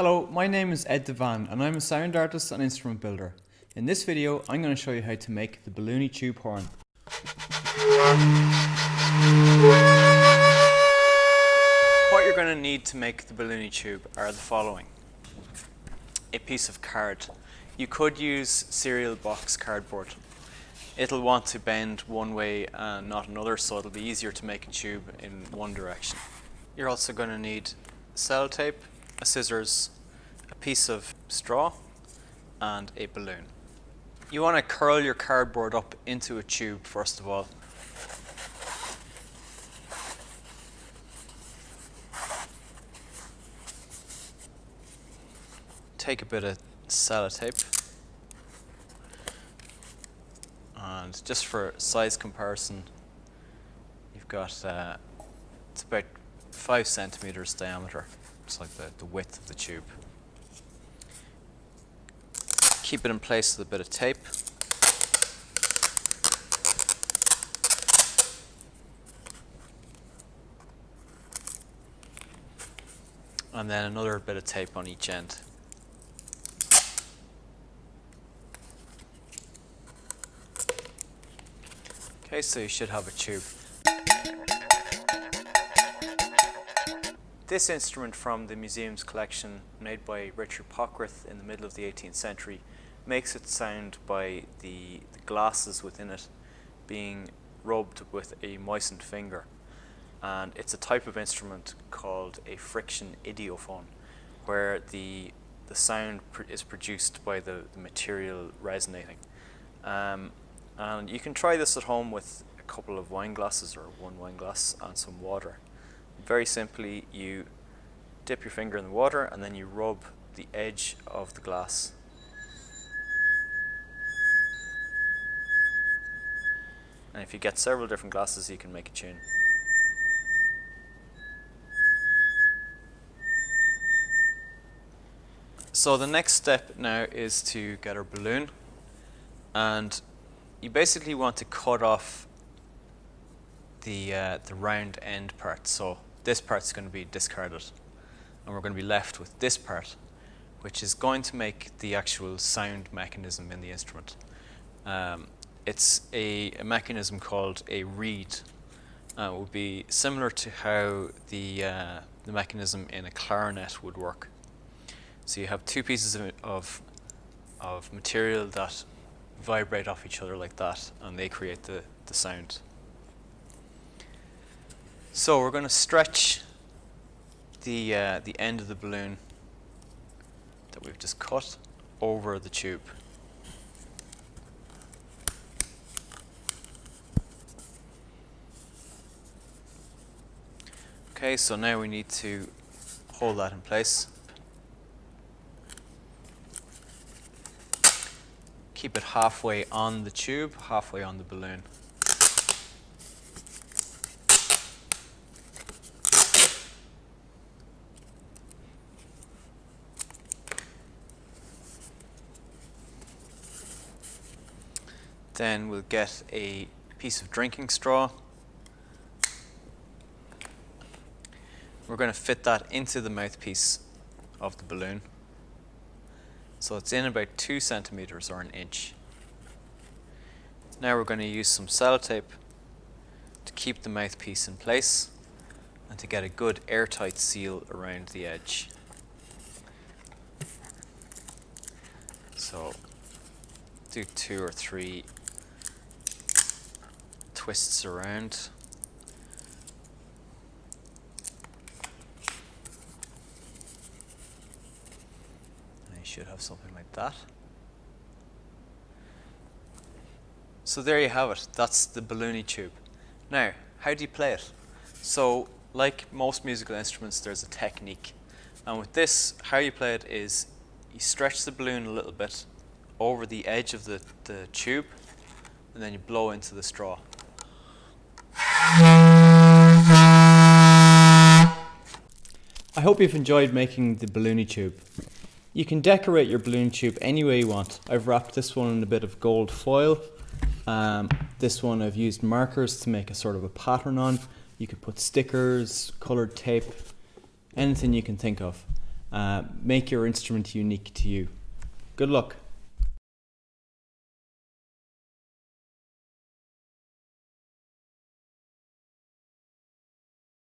Hello, my name is Ed Devane and I'm a sound artist and instrument builder. In this video, I'm going to show you how to make the Balloony Tube horn. What you're going to need to make the Balloony Tube are the following. A piece of card. You could use cereal box cardboard. It'll want to bend one way and not another, so it'll be easier to make a tube in one direction. You're also going to need sellotape, a scissors, a piece of straw, and a balloon. You want to curl your cardboard up into a tube first of all. Take a bit of sellotape, and just for size comparison, you've got it's about 5 centimeters diameter. It's like the width of the tube. Keep it in place with a bit of tape. And then another bit of tape on each end. Okay, so you should have a tube. This instrument from the museum's collection, made by Richard Pockworth in the middle of the 18th century, makes it sound by the glasses within it being rubbed with a moistened finger. And it's a type of instrument called a friction idiophone, where the sound is produced by the material resonating. And you can try this at home with a couple of wine glasses or one wine glass and some water. Very simply, you dip your finger in the water and then you rub the edge of the glass. And if you get several different glasses, you can make a tune. So the next step now is to get our balloon, and you basically want to cut off the round end part. So this part's going to be discarded, and we're going to be left with this part, which is going to make the actual sound mechanism in the instrument. It's a mechanism called a reed. It would be similar to how the mechanism in a clarinet would work. So you have two pieces of material that vibrate off each other like that, and they create the sound. So we're going to stretch the end of the balloon that we've just cut over the tube. Okay, so now we need to hold that in place. Keep it halfway on the tube, halfway on the balloon. Then we'll get a piece of drinking straw. We're going to fit that into the mouthpiece of the balloon. So it's in about 2 centimeters or an inch. Now we're going to use some sellotape to keep the mouthpiece in place and to get a good airtight seal around the edge. So do 2 or 3 twists around. Should have something like that. So there you have it. That's the Balloony Tube. Now, how do you play it? So, like most musical instruments, there's a technique. And with this, how you play it is you stretch the balloon a little bit over the edge of the tube, and then you blow into the straw. I hope you've enjoyed making the Balloony Tube. You can decorate your balloon tube any way you want. I've wrapped this one in a bit of gold foil. This one I've used markers to make a sort of a pattern on. You could put stickers, coloured tape, anything you can think of. make your instrument unique to you. Good luck.